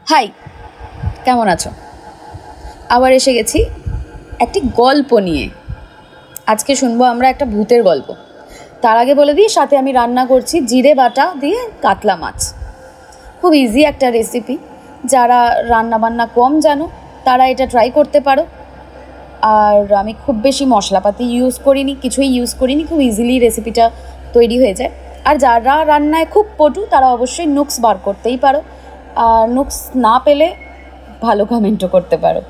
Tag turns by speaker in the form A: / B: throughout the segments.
A: High, কেমন আছো? আবার এসে গেছি একটি গল্প নিয়ে। আজকে শুনবো আমরা একটা ভূতের গল্প। তার আগে বলে দিই, সাথে আমি রান্না করছি জিরে বাটা দিয়ে কাতলা মাছ। খুব ইজি একটা রেসিপি। যারা রান্না বান্না কম জানো তারা এটা ট্রাই করতে পারো। আর আমি খুব বেশি মশলাপাতি কিছুই ইউজ করিনি, খুব ইজিলি রেসিপিটা তৈরি হয়ে যায়। আর যারা রান্নায় খুব পটু তারা অবশ্যই নুক্স বার করতেই পারো, আর নুক্স না পেলে ভালো কমেন্টও করতে পারো।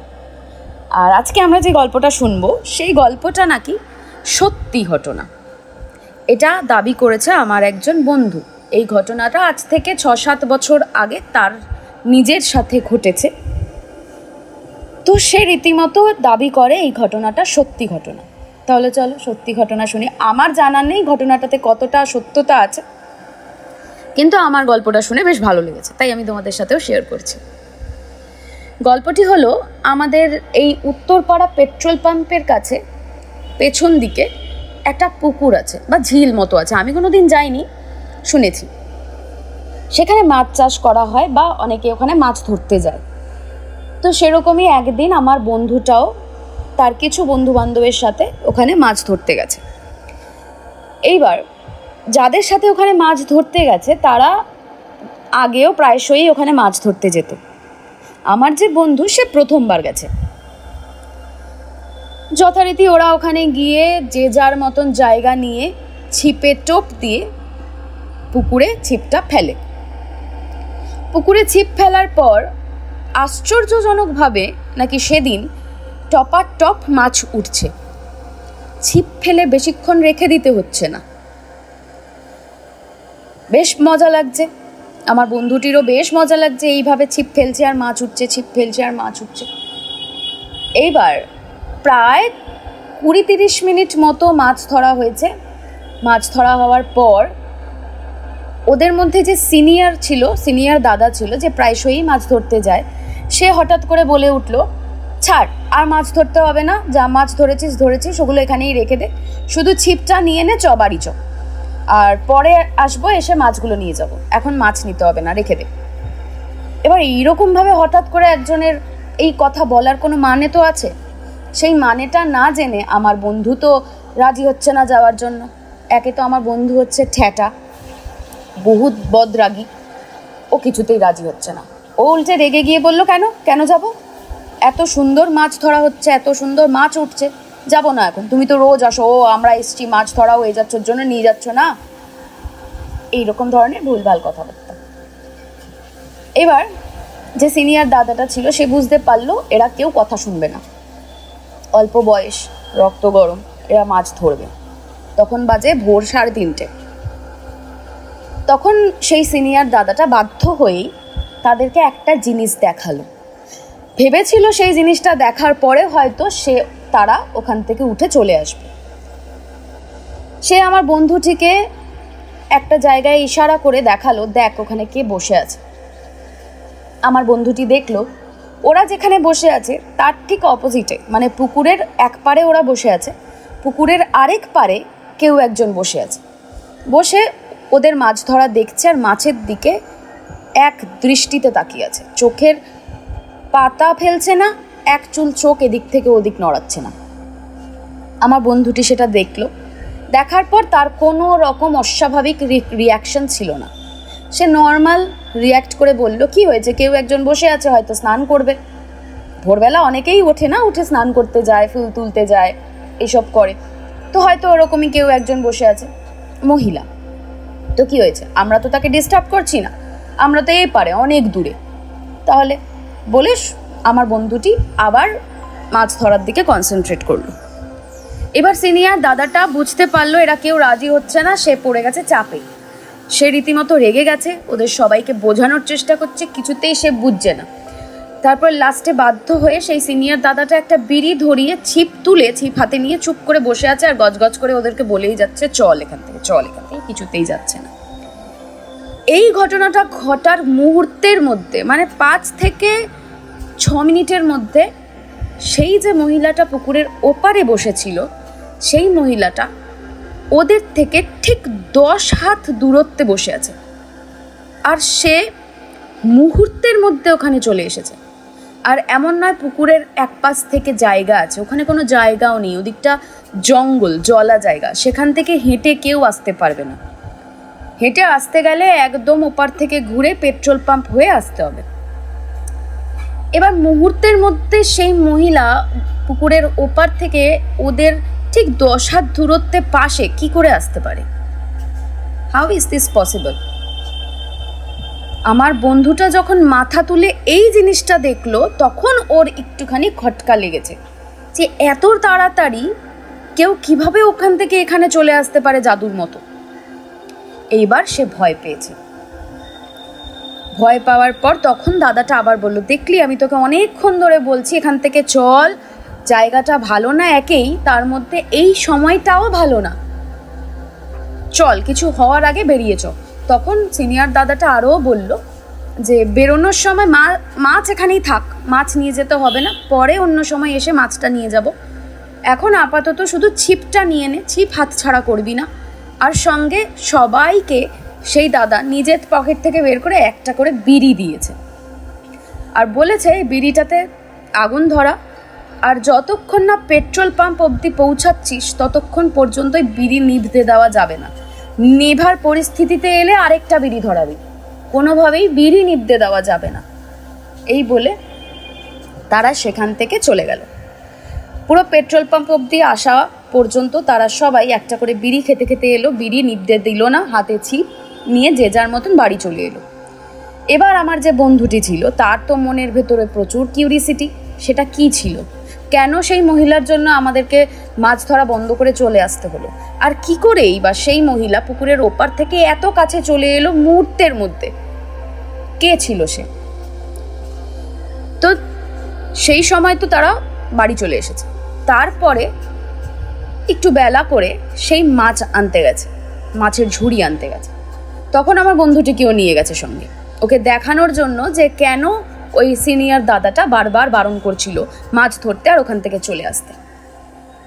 A: আর আজকে আমরা যে গল্পটা শুনবো সেই গল্পটা নাকি সত্যি ঘটনা। এটা দাবি করেছে আমার একজন বন্ধু। এই ঘটনাটা আজ থেকে 6-7 বছর আগে তার নিজের সাথে ঘটেছে। তো সে রীতিমতো দাবি করে এই ঘটনাটা সত্যি ঘটনা। তাহলে চলো সত্যি ঘটনা শুনি। আমার জানা নেই ঘটনাটাতে কতটা সত্যতা আছে, কিন্তু আমার গল্পটা শুনে বেশ ভালো লেগেছে, তাই আমি তোমাদের সাথেও শেয়ার করছি। গল্পটি হলো, আমাদের এই উত্তরপাড়া পেট্রোল পাম্পের কাছে পেছন দিকে একটা পুকুর আছে বা ঝিল মতো আছে। আমি কোনো দিন যাইনি, শুনেছি সেখানে মাছ চাষ করা হয় বা অনেকে ওখানে মাছ ধরতে যায়। তো সেরকমই একদিন আমার বন্ধুটাও তার কিছু বন্ধু বান্ধবের সাথে ওখানে মাছ ধরতে গেছে। এইবার যাদের সাথে ওখানে মাছ ধরতে গেছে তারা আগেও প্রায়শই ওখানে মাছ ধরতে যেত। আমার যে বন্ধু সে প্রথমবার গেছে। যথারীতি ওরা ওখানে গিয়ে যে যার মতন জায়গা নিয়ে ছিপে টোপ দিয়ে পুকুরে ছিপটা ফেলে। পুকুরে ছিপ ফেলার পর আশ্চর্যজনকভাবে নাকি সেদিন টপাটপ মাছ উঠছে। ছিপ ফেলে বেশিক্ষণ রেখে দিতে হচ্ছে না। বেশ মজা লাগছে, আমার বন্ধুটিরও বেশ মজা লাগছে। এইভাবে ছিপ ফেলছে আর মাছ উঠছে, ছিপ ফেলছে আর মাছ উঠছে। এইবার প্রায় 20-30 মিনিট মতো মাছ ধরা হয়েছে। মাছ ধরা হওয়ার পর ওদের মধ্যে যে সিনিয়র দাদা ছিল, যে প্রায়শই মাছ ধরতে যায়, সে হঠাৎ করে বলে উঠল, ছাড়, আর মাছ ধরতে হবে না, যা মাছ ধরেছিস ওগুলো এখানেই রেখে দে, শুধু ছিপটা নিয়ে নে, বাড়ি চ, আর পরে আসবো, এসে মাছগুলো নিয়ে যাব, এখন মাছ নিতে হবে না, রেখে দে। এবার এইরকমভাবে হঠাৎ করে একজনের এই কথা বলার কোনো মানে তো আছে। সেই মানেটা না জেনে আমার বন্ধু তো রাজি হচ্ছে না যাওয়ার জন্য। একে তো আমার বন্ধু হচ্ছে ঠ্যাটা, বহুত বদরাগী, ও কিছুতেই রাজি হচ্ছে না। ও উল্টে রেগে গিয়ে বলল, কেন যাব? এত সুন্দর মাছ ধরা হচ্ছে, এত সুন্দর মাছ উঠছে, যাব না এখন? তুমি তো রোজ আসো, আমরা এসছি মাছ ধরা হয়ে যাচ্ছ জন্য নিয়ে যাচ্ছ না। এইরকম ধরনের ভুলভাল কথাবার্তা। এবার যে সিনিয়র দাদাটা ছিল সে বুঝতে পারলো এরা কেউ কথা শুনবে না, অল্প বয়স, রক্ত গরম, এরা মাছ ধরবে। তখন বাজে ভোর 3:30। তখন সেই সিনিয়র দাদাটা বাধ্য হয়েই তাদেরকে একটা জিনিস দেখালো। ভেবেছিল সেই জিনিসটা দেখার পরে হয়তো তারা ওখান থেকে উঠে চলে আসবে। সে আমার বন্ধুটিকে একটা জায়গায় ইশারা করে দেখালো, দেখ ওখানে কে বসে আছে। আমার বন্ধুটি দেখলো ওরা যেখানে বসে আছে তার ঠিক অপোজিটে, মানে পুকুরের এক পারে ওরা বসে আছে, পুকুরের আরেক পারে কেউ একজন বসে আছে। বসে ওদের মাছ ধরা দেখছে আর মাছের দিকে এক দৃষ্টিতে তাকিয়ে আছে। চোখের পাতা ফেলছে না, এক চুল চোখ এদিক থেকে ওদিক নড়াচ্ছে না। আমার বন্ধুটি সেটা দেখলো। দেখার পর তার কোনো রকম অস্বাভাবিক রিয়াকশন ছিল না। সে নর্মাল রিয়াক্ট করে বলল, কি হয়েছে? কেউ একজন বসে আছে, হয়তো স্নান করবে। ভোরবেলা অনেকেই ওঠে না, উঠে স্নান করতে যায়, ফুল তুলতে যায়, এইসব করে, তো হয়তো ওরকমই কেউ একজন বসে আছে, মহিলা। তো কি হয়েছে? আমরা তো তাকে ডিস্টার্ব করছি না, আমরা তো এই পারে অনেক দূরে। তাহলে বলে আমার বন্ধুটি আবার মাছ ধরার দিকে কনসেন্ট্রেট করলো। এবার সিনিয়র দাদাটা বুঝতে পারলো এরা কেউ রাজি হচ্ছে না, সে পড়ে গেছে চাপে। সে রীতিমতো রেগে গেছে, ওদের সবাইকে বোঝানোর চেষ্টা করছে, কিছুতেই সে বুঝছে না। তারপর লাস্টে বাধ্য হয়ে সেই সিনিয়র দাদাটা একটা বিড়ি ধরিয়ে ছিপ হাতে নিয়ে চুপ করে বসে আছে আর গজগজ করে ওদেরকে বলেই যাচ্ছে, চল এখান থেকে, কিছুতেই যাচ্ছে না। এই ঘটনাটা ঘটার মুহূর্তের মধ্যে, মানে 5 থেকে 6 মিনিটের মধ্যে, সেই যে মহিলাটা পুকুরের ওপারে বসেছিল সেই মহিলাটা ওদের থেকে ঠিক 10 হাত দূরত্বে বসে আছে। আর সে মুহূর্তের মধ্যে ওখানে চলে এসেছে। আর এমন নয় পুকুরের এক পাশ থেকে জায়গা আছে, ওখানে কোনো জায়গাও নেই, ওদিকটা জঙ্গল, জলা জায়গা, সেখান থেকে হেঁটে কেউ আসতে পারবে না। হেঁটে আসতে গেলে একদম ওপার থেকে ঘুরে পেট্রোল পাম্প হয়ে আসতে হবে। এবার মুহূর্তের মধ্যে সেই মহিলা পুকুরের ওপার থেকে ওদের ঠিক 10 হাত দূরত্বে পাশে কি করে আসতে পারে? How is this possible? আমার বন্ধুটা যখন মাথা তুলে এই জিনিসটা দেখলো তখন ওর একটুখানি খটকা লেগেছে যে এত তাড়াতাড়ি কেউ কিভাবে ওখান থেকে এখানে চলে আসতে পারে জাদুর মতো। এইবার সে ভয় পেয়েছে। ভয় পাওয়ার পর তখন দাদাটা আবার বলল, দেখলি আমি তোকে অনেকক্ষণ ধরে বলছি এখান থেকে চল, জায়গাটা ভালো না একেই, তার মধ্যে এই সময়টাও ভালো না, চল কিছু হওয়ার আগে বেরিয়ে চল। তখন সিনিয়র দাদাটা আরও বলল যে বেরোনোর সময় মাছ এখানেই থাক, মাছ নিয়ে যেতে হবে না, পরে অন্য সময় এসে মাছটা নিয়ে যাব, এখন আপাতত শুধু ছিপটা নিয়ে নে, ছিপ হাত ছাড়া করবি না। আর সঙ্গে সবাইকে সেই দাদা নিজের পকেট থেকে বের করে একটা করে বিড়ি দিয়েছে আর বলেছে এই বিড়িটাতে আগুন ধরা, আর যতক্ষণ না পেট্রোল পাম্প অবধি পৌঁছাচ্ছিস ততক্ষণ পর্যন্তই বিড়ি নিভতে দেওয়া যাবে না, নেভার পরিস্থিতিতে এলে আরেকটা বিড়ি ধরাবি, কোনোভাবেই বিড়ি নিভতে দেওয়া যাবে না। এই বলে তারা সেখান থেকে চলে গেল। পুরো পেট্রোল পাম্প অবধি আসা পর্যন্ত তারা সবাই একটা করে বিড়ি খেতে খেতে এলো, বিড়ি নিভতে দিল না, হাতে ছিপ নিয়ে যে যার মতন বাড়ি চলে এলো। এবার আমার যে বন্ধুটি ছিল তার তো মনের ভেতরে প্রচুর কিউরিসিটি, সেটা কি ছিল, কেন সেই মহিলার জন্য আমাদেরকে মাছ ধরা বন্ধ করে চলে আসতে হলো, আর কি করেই বা সেই মহিলা পুকুরের ওপার থেকে এত কাছে চলে এলো মুহূর্তের মধ্যে, কে ছিল সে? তো সেই সময় তো তারা বাড়ি চলে এসেছে। তারপরে একটু বেলা করে সেই মাছ আনতে গেছে, মাছের ঝুড়ি আনতে গেছে। তখন আমার বন্ধুটিকেও নিয়ে গেছে সঙ্গে, ওকে দেখানোর জন্য যে কেন ওই সিনিয়র দাদাটা বারবার বারণ করছিল মাছ ধরতে আর ওখান থেকে চলে আসতে।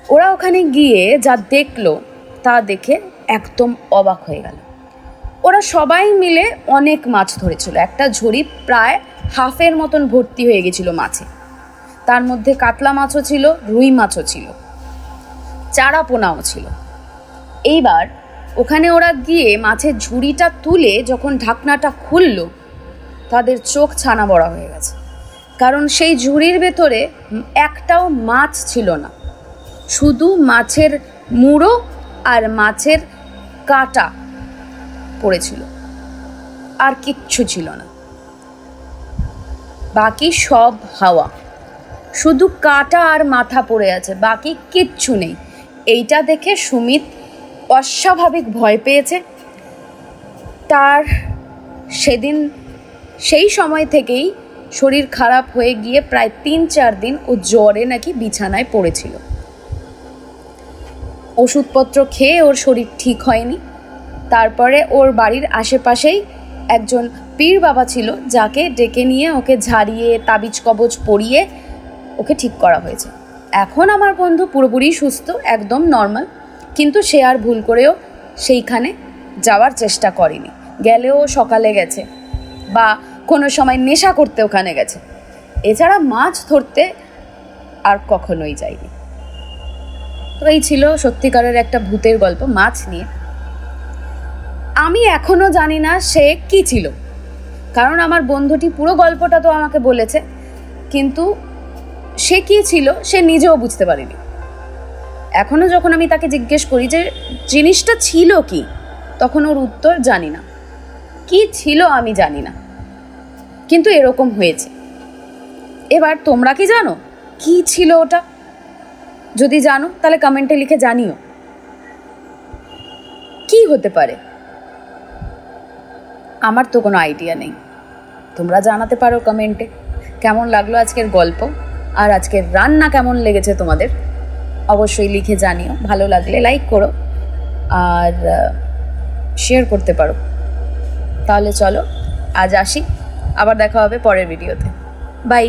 A: ওরা ওখানে গিয়ে যা দেখলো তা দেখে একদম অবাক হয়ে গেল। ওরা সবাই মিলে অনেক মাছ ধরেছিল, একটা ঝুড়ি প্রায় হাফের মতন ভর্তি হয়ে গেছিল মাছে। তার মধ্যে কাতলা মাছও ছিল, রুই মাছও ছিল, চারা পোনাও ছিল। এইবার ওখানে ওরা গিয়ে মাছের ঝুড়িটা তুলে যখন ঢাকনাটা খুলল তাদের চোখ ছানা বড়া হয়ে গেছে, কারণ সেই ঝুড়ির ভেতরে একটাও মাছ ছিল না, শুধু মাছের মুড়ো আর মাছের কাঁটা পড়েছিল, আর কিচ্ছু ছিল না, বাকি সব হাওয়া, শুধু কাঁটা আর মাথা পড়ে আছে, বাকি কিচ্ছু নেই। এইটা দেখে সুমিত অস্বাভাবিক ভয় পেয়েছে। তার সেদিন সেই সময় থেকেই শরীর খারাপ হয়ে গিয়ে প্রায় 3-4 দিন ও জ্বরে নাকি বিছানায় পড়েছিল। ওষুধপত্র খেয়ে ওর শরীর ঠিক হয়নি। তারপরে ওর বাড়ির আশেপাশেই একজন পীর বাবা ছিল, যাকে ডেকে নিয়ে ওকে ঝাড়িয়ে তাবিজ কবজ পরিয়ে ওকে ঠিক করা হয়েছে। এখন আমার বন্ধু পুরোপুরি সুস্থ, একদম নর্মাল, কিন্তু সে আর ভুল করেও সেইখানে যাওয়ার চেষ্টা করেনি। গেলেও সকালে গেছে বা কোনো সময় নেশা করতে ওখানে গেছে, এছাড়া মাছ ধরতে আর কখনোই যায়নি। তো এই ছিল সত্যিকারের একটা ভূতের গল্প মাছ নিয়ে। আমি এখনো জানি না সে কি ছিল, কারণ আমার বন্ধুটি পুরো গল্পটা তো আমাকে বলেছে, কিন্তু সে কি ছিল সে নিজেও বুঝতে পারেনি। এখনো যখন আমি তাকে জিজ্ঞেস করি যে জিনিসটা ছিল কি, তখন ওর উত্তর জানি না, কি ছিল আমি জানি না, কিন্তু এরকম হয়েছে। এবার তোমরা কি জানো কি ছিল ওটা? যদি জানো তাহলে কমেন্টে লিখে জানিও কি হতে পারে। আমার তো কোনো আইডিয়া নেই, তোমরা জানাতে পারো কমেন্টে কেমন লাগলো আজকের গল্প, আর আজকের রান্না কেমন লেগেছে তোমাদের, অবশ্যই লিখে জানিও। ভালো লাগলে লাইক করো আর শেয়ার করতে পারো। তাহলে চলো আজ আসি, আবার দেখা হবে পরের ভিডিওতে। বাই।